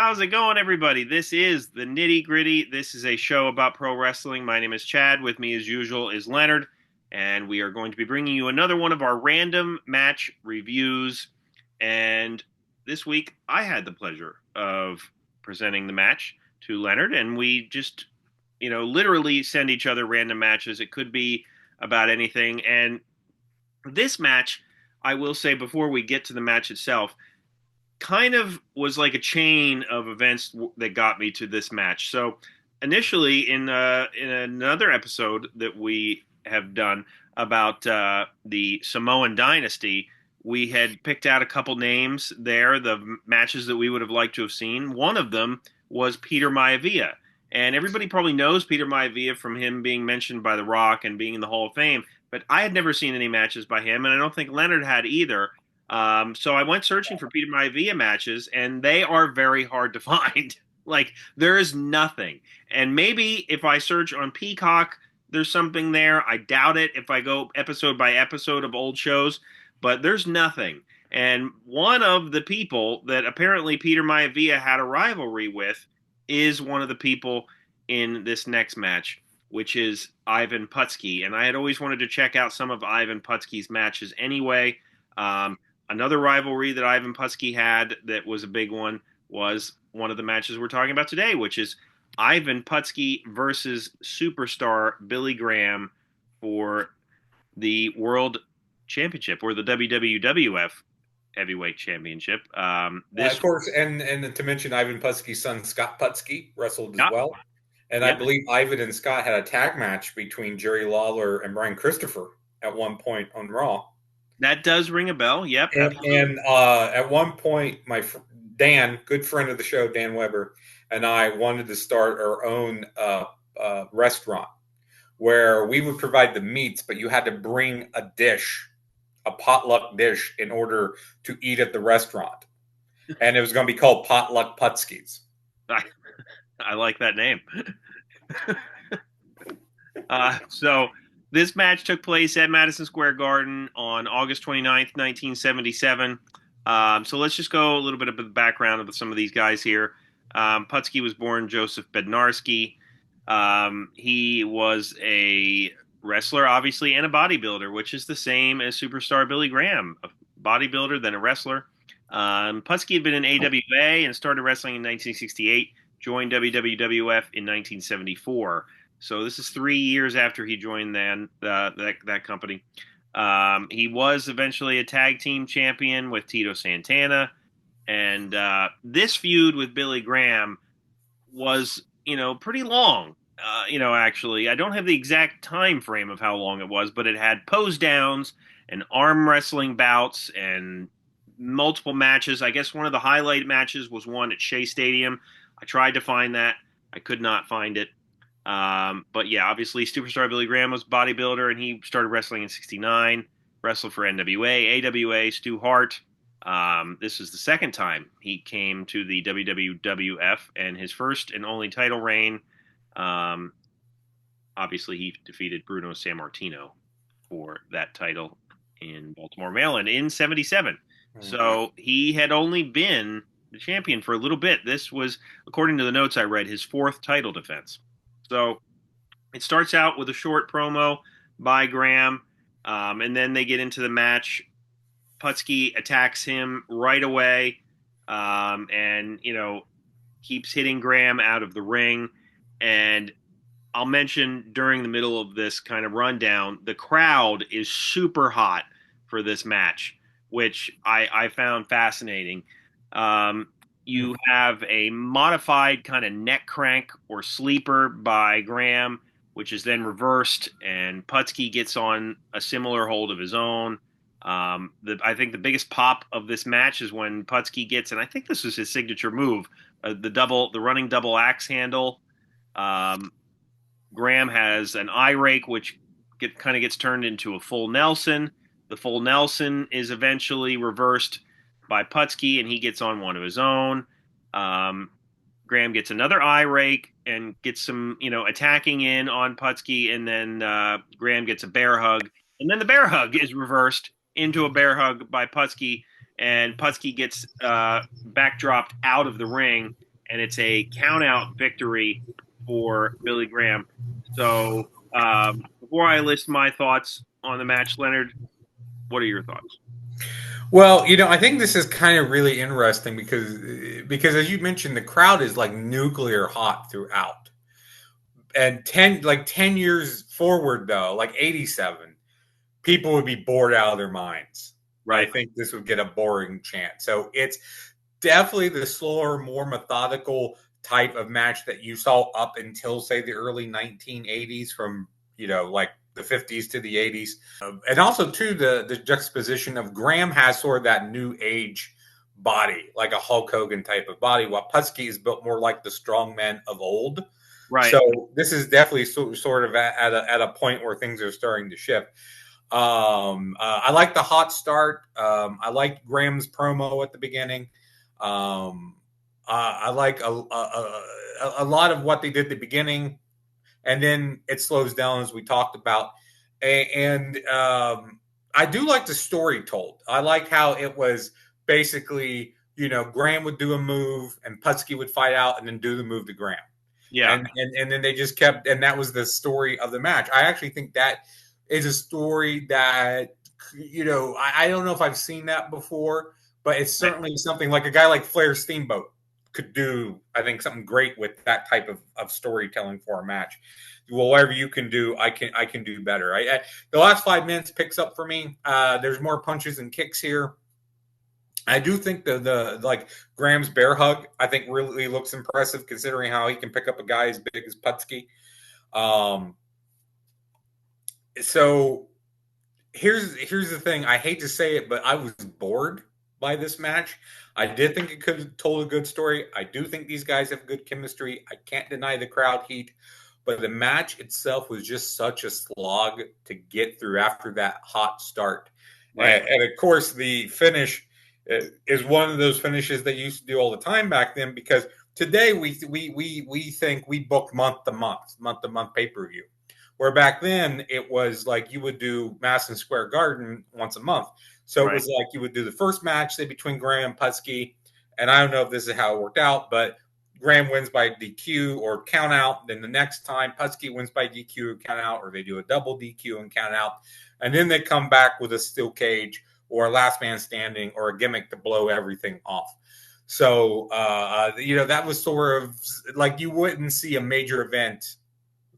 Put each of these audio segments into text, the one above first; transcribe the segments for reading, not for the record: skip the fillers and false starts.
How's it going, everybody? This is the Nitty Gritty. This is a show about pro wrestling. My name is Chad. With me, as usual, is Leonard, and we are going to be bringing you another one of our random match reviews. And this week, I had the pleasure of presenting the match to Leonard, and we just, literally send each other random matches. It could be about anything. And this match, I will say before we get to the match itself, kind of was like a chain of events that got me to this match. So initially, in another episode that we have done about the Samoan Dynasty, we had picked out a couple names there, the matches that we would have liked to have seen. One of them was Peter Maivia. And everybody probably knows Peter Maivia from him being mentioned by The Rock and being in the Hall of Fame. But I had never seen any matches by him, and I don't think Leonard had either. So I went searching for Peter Maivia matches, and they are very hard to find. Like, there is nothing. And maybe if I search on Peacock, there's something there. I doubt it if I go episode by episode of old shows, but there's nothing. And one of the people that apparently Peter Maivia had a rivalry with is one of the people in this next match, which is Ivan Putski. And I had always wanted to check out some of Ivan Putski's matches anyway. Another rivalry that Ivan Putski had that was a big one was one of the matches we're talking about today, which is Ivan Putski versus superstar Billy Graham for the World Championship, or the WWWF Heavyweight Championship. Of course, and to mention Ivan Putski's son, Scott Putski, wrestled as Yep. well. And I believe Ivan and Scott had a tag match between Jerry Lawler and Brian Christopher at one point on Raw. That does ring a bell. Yep. And at one point, Dan, good friend of the show, Dan Weber, and I wanted to start our own restaurant where we would provide the meats, but you had to bring a dish, a potluck dish, in order to eat at the restaurant. And it was going to be called Potluck Putskis. I like that name. So this match took place at Madison Square Garden on August 29th, 1977. So let's just go a little bit of the background of some of these guys here. Putski was born Joseph Bednarski. He was a wrestler, obviously, and a bodybuilder, which is the same as superstar Billy Graham, a bodybuilder, then a wrestler. Putski had been in AWA and started wrestling in 1968, joined WWWF in 1974. So this is 3 years after he joined that company. He was eventually a tag team champion with Tito Santana. And this feud with Billy Graham was, pretty long. Actually, I don't have the exact time frame of how long it was, but it had pose downs and arm wrestling bouts and multiple matches. I guess one of the highlight matches was one at Shea Stadium. I tried to find that. I could not find it. But yeah, obviously superstar Billy Graham was a bodybuilder, and he started wrestling in 69, wrestled for NWA, AWA, Stu Hart. This is the second time he came to the WWWF, and his first and only title reign. Obviously he defeated Bruno Sammartino for that title in Baltimore, Maryland in 77. Mm-hmm. So he had only been the champion for a little bit. This was, according to the notes I read, his fourth title defense. So it starts out with a short promo by Graham, and then they get into the match. Putski attacks him right away, and, keeps hitting Graham out of the ring. And I'll mention during the middle of this kind of rundown, the crowd is super hot for this match, which I found fascinating. You have a modified kind of neck crank or sleeper by Graham, which is then reversed, and Putski gets on a similar hold of his own. I think the biggest pop of this match is when Putski gets, and I think this is his signature move, the running double axe handle. Graham has an eye rake, which kind of gets turned into a full Nelson. The full Nelson is eventually reversed by Putski, and he gets on one of his own. Graham gets another eye rake and gets some, attacking in on Putski, and then Graham gets a bear hug. And then the bear hug is reversed into a bear hug by Putski, and Putski gets backdropped out of the ring. and it's a count-out victory for Billy Graham. So before I list my thoughts on the match, Leonard, what are your thoughts? Well, I think this is kind of really interesting because as you mentioned, the crowd is like nuclear hot throughout. And 10 years forward though, like 87, people would be bored out of their minds. I Right. think this would get a boring chant. So it's definitely the slower, more methodical type of match that you saw up until say the early 1980s, from like the 50s to the 80s. And also too the juxtaposition of Graham has sort of that new age body, like a Hulk Hogan type of body, while Putski is built more like the strongmen of old. Right. So this is definitely sort of at a point where things are starting to shift. I like the hot start. I like Graham's promo at the beginning. I like a lot of what they did at the beginning, and then it slows down as we talked about. And I do like the story told. I like how it was basically, Graham would do a move and Putski would fight out and then do the move to Graham. Yeah. And then they just kept, and that was the story of the match. I actually think that is a story that, I don't know if I've seen that before, but it's certainly something like a guy like Flair Steamboat could do. I think something great with that type of storytelling for a match. Well, whatever you can do, I can do better. The last 5 minutes picks up for me. There's more punches and kicks here. I do think the like Graham's bear hug, I think really looks impressive considering how he can pick up a guy as big as Putski. So here's the thing. I hate to say it, but I was bored by this match. I did think it could have told a good story. I do think these guys have good chemistry. I can't deny the crowd heat, but the match itself was just such a slog to get through after that hot start. Right. And of course, the finish is one of those finishes they used to do all the time back then, because today we think we book month to month pay-per-view, where back then it was like you would do Madison Square Garden once a month. So It was like you would do the first match, say, between Graham and Putski, and I don't know if this is how it worked out, but Graham wins by DQ or count out. Then the next time Putski wins by DQ or count out, or they do a double DQ and count out. And then they come back with a steel cage or a last man standing or a gimmick to blow everything off. So, that was sort of like you wouldn't see a major event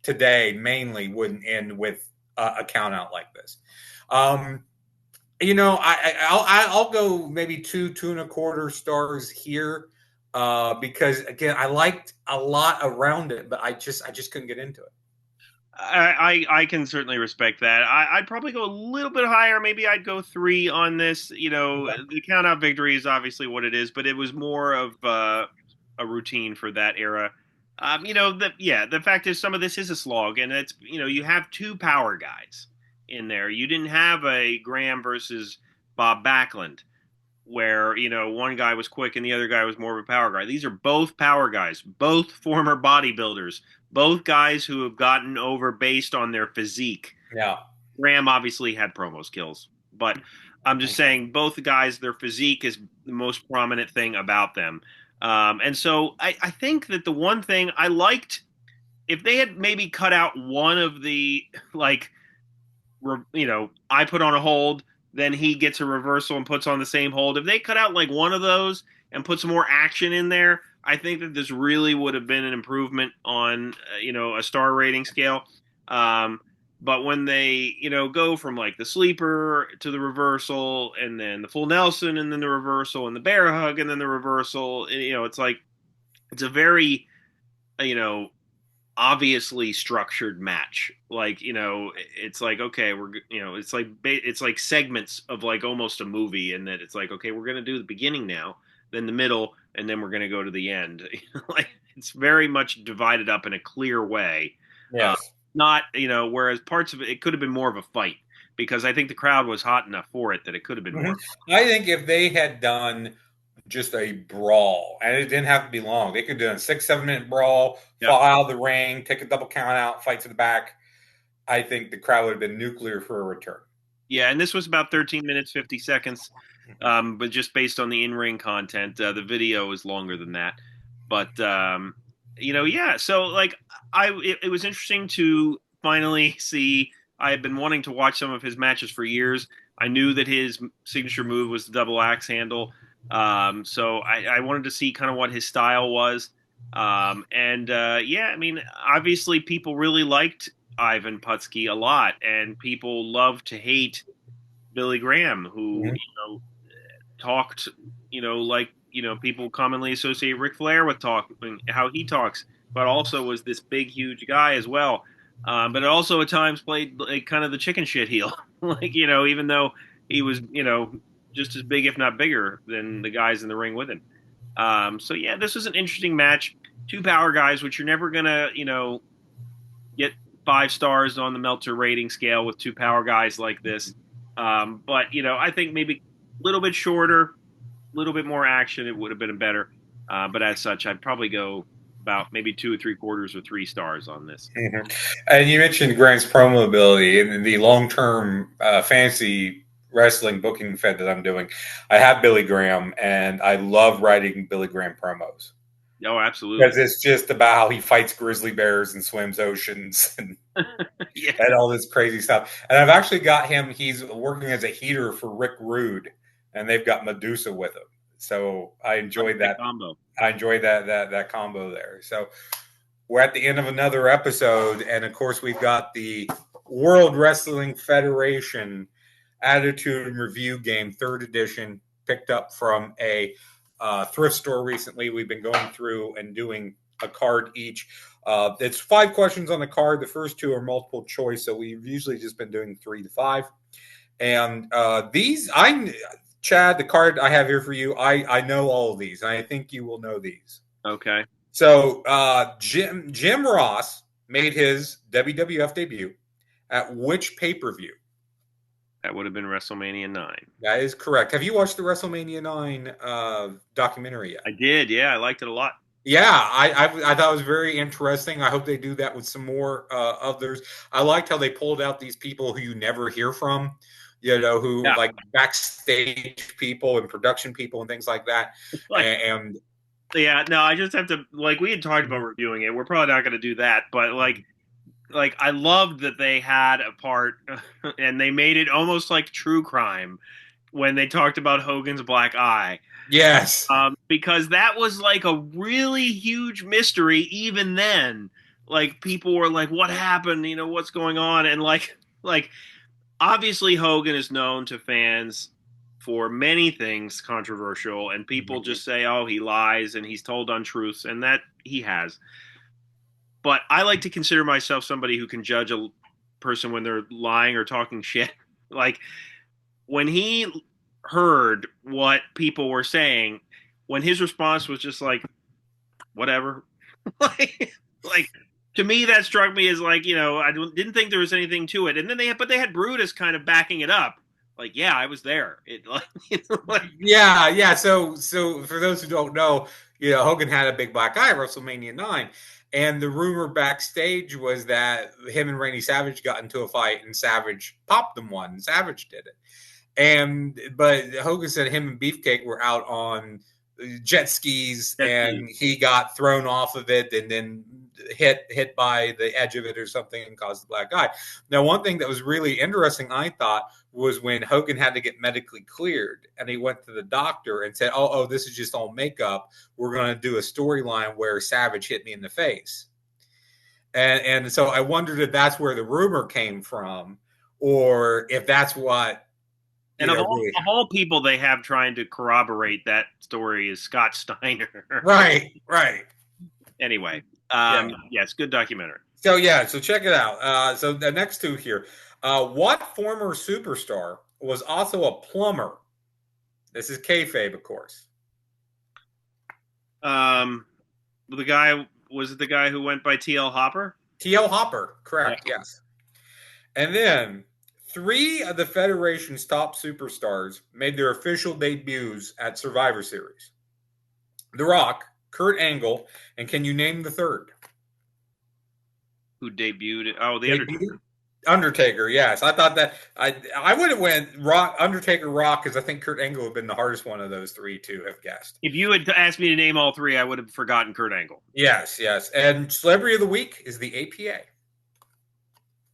today, mainly wouldn't end with a count out like this. I'll go maybe 2.25 stars here. Because again, I liked a lot around it, but I just couldn't get into it. I can certainly respect that. I'd probably go a little bit higher. Maybe I'd go 3 on this. The count out victory is obviously what it is, but it was more of a routine for that era. The fact is some of this is a slog, and it's you have 2 power guys in there. You didn't have a Graham versus Bob Backlund, where one guy was quick and the other guy was more of a power guy. These are both power guys, both former bodybuilders, both guys who have gotten over based on their physique. Yeah. Graham obviously had promo skills, but I'm just saying both the guys, their physique is the most prominent thing about them. And so I think that the one thing I liked, if they had maybe cut out one of the, I put on a hold, then he gets a reversal and puts on the same hold. If they cut out like one of those and put some more action in there, I think that this really would have been an improvement on, a star rating scale. But when they, go from like the sleeper to the reversal and then the full Nelson and then the reversal and the bear hug and then the reversal, it's like, it's a very, obviously structured match. Like, it's like, okay, it's like segments of like almost a movie, and that it's like, okay, we're going to do the beginning now, then the middle, and then we're going to go to the end. Like, it's very much divided up in a clear way. Yes. Not, whereas parts of it could have been more of a fight, because I think the crowd was hot enough for it that it could have been more. I think if they had done just a brawl, and it didn't have to be long, they could do a 6-7 minute brawl, fall out of the ring, take a double count out, fight to the back. I think the crowd would have been nuclear for a return. Yeah, and this was about 13 minutes, 50 seconds. But just based on the in-ring content, the video is longer than that. But yeah. So like, it was interesting to finally see. I had been wanting to watch some of his matches for years. I knew that his signature move was the double axe handle. So I wanted to see kind of what his style was. And yeah, I mean, obviously, people really liked Ivan Putski a lot, and people love to hate Billy Graham, who Mhm. talked, like people commonly associate Ric Flair with talking, how he talks, but also was this big, huge guy as well. But it also at times played like kind of the chicken shit heel, like even though he was just as big, if not bigger, than the guys in the ring with him. So yeah, this was an interesting match. Two power guys, which you're never gonna get 5 stars on the Meltzer rating scale with two power guys like this. But I think maybe a little bit shorter, a little bit more action, it would have been better. But as such, I'd probably go about maybe 2 3/4 or 3 stars on this. Mhm. And you mentioned Grant's promo ability in the long-term fantasy wrestling booking fed that I'm doing. I have Billy Graham, and I love writing Billy Graham promos Oh, absolutely. because it's just about how he fights grizzly bears and swims oceans and, Yeah, and all this crazy stuff. And I've actually got him. He's working as a heater for Rick Rude, and they've got Medusa with him. So I enjoyed great that. combo. I enjoyed that combo there. So we're at the end of another episode, and of course, we've got the World Wrestling Federation Attitude and Review Game, third edition, picked up from a thrift store recently. We've been going through and doing a card each. It's 5 questions on the card. The first 2 are multiple choice, so we've usually just been doing 3 to 5. And Chad, the card I have here for you, I know all of these. I think you will know these. Okay, So Jim Ross made his WWF debut at which pay-per-view? that would have been WrestleMania 9. That is correct. Have you watched the WrestleMania 9 documentary yet? I did, yeah, I liked it a lot. Yeah, I thought it was very interesting. I hope they do that with some more others. I liked how they pulled out these people who you never hear from, who Yeah, like backstage people and production people and things like that. like And yeah, no, I just have to, like, we had talked about reviewing it. We're probably not going to do that, but like I loved that they had a part and they made it almost like true crime when they talked about Hogan's black eye. yes, Because that was like a really huge mystery even then. Like people were like, what happened? What's going on? And like obviously Hogan is known to fans for many things controversial, and people just say, oh, he lies and he's told untruths, and that he has. But I like to consider myself somebody who can judge a person when they're lying or talking shit. Like when he heard what people were saying, when his response was just like, whatever, like to me that struck me as like, I didn't think there was anything to it. And then they had Brutus kind of backing it up. Like, yeah, I was there. It like, yeah. So for those who don't know, Hogan had a big black eye at WrestleMania 9. And the rumor backstage was that him and Randy Savage got into a fight and Savage popped them one. And Savage did it. But Hogan said him and Beefcake were out on jet skis and he got thrown off of it and then hit by the edge of it or something and caused the black eye. Now, one thing that was really interesting, I thought, was when Hogan had to get medically cleared and he went to the doctor and said, oh, this is just all makeup. We're going to do a storyline where Savage hit me in the face. And so I wondered if that's where the rumor came from or if that's what and of all people they have trying to corroborate that story is Scott Steiner. Right. Anyway, yes, good documentary. So check it out. So the next 2 here. What former superstar was also a plumber? This is kayfabe, of course. The guy, was it the guy who went by T.L. Hopper? T.L. Hopper, correct, yeah. Yes. And then 3 of the Federation's top superstars made their official debuts at Survivor Series. The Rock, Kurt Angle, and can you name the third? Who debuted? Oh, The Undertaker. Undertaker, yes. I thought that I would have went Rock, Undertaker, Rock, because I think Kurt Angle would have been the hardest one of those three to have guessed. If you had asked me to name all three, I would have forgotten Kurt Angle. Yes, yes. And Celebrity of the Week is the APA.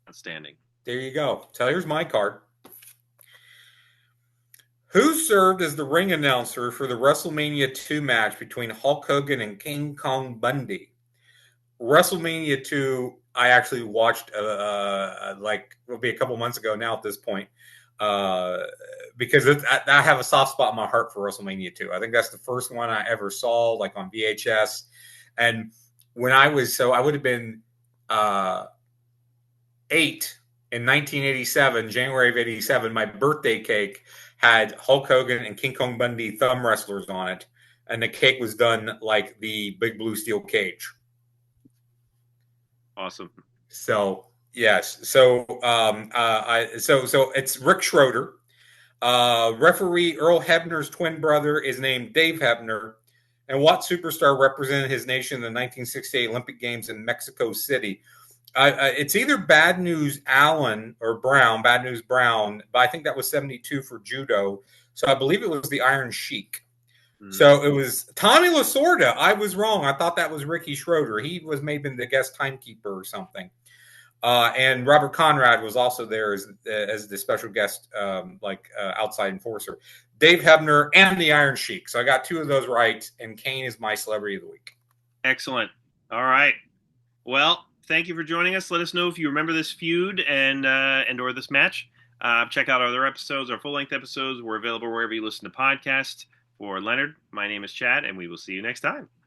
Outstanding. There you go. So here's my card. Who served as the ring announcer for the WrestleMania 2 match between Hulk Hogan and King Kong Bundy? WrestleMania 2, I actually watched like it'll be a couple months ago now at this point, because I have a soft spot in my heart for WrestleMania 2. I think that's the first one I ever saw, like on VHS. And when I would have been 8 in 1987, January of 87. My birthday cake had Hulk Hogan and King Kong Bundy thumb wrestlers on it, and the cake was done like the Big Blue Steel Cage. Awesome. So yes, so so it's Rick Schroeder. Referee Earl Hebner's twin brother is named Dave Hebner, and what superstar represented his nation in the 1968 Olympic Games in Mexico City? It's either Bad News Allen or Brown, Bad News Brown, but I think that was 72 for judo. So I believe it was the Iron Sheik. So it was Tommy Lasorda. I was wrong. I thought that was Ricky Schroeder. He was maybe the guest timekeeper or something. And Robert Conrad was also there as the special guest, outside enforcer. Dave Hebner and the Iron Sheik. So I got two of those right, and Kane is my Celebrity of the Week. Excellent. All right. Well, thank you for joining us. Let us know if you remember this feud and or this match. Check out our other episodes, our full-length episodes. We're available wherever you listen to podcasts. For Leonard, my name is Chad, and we will see you next time.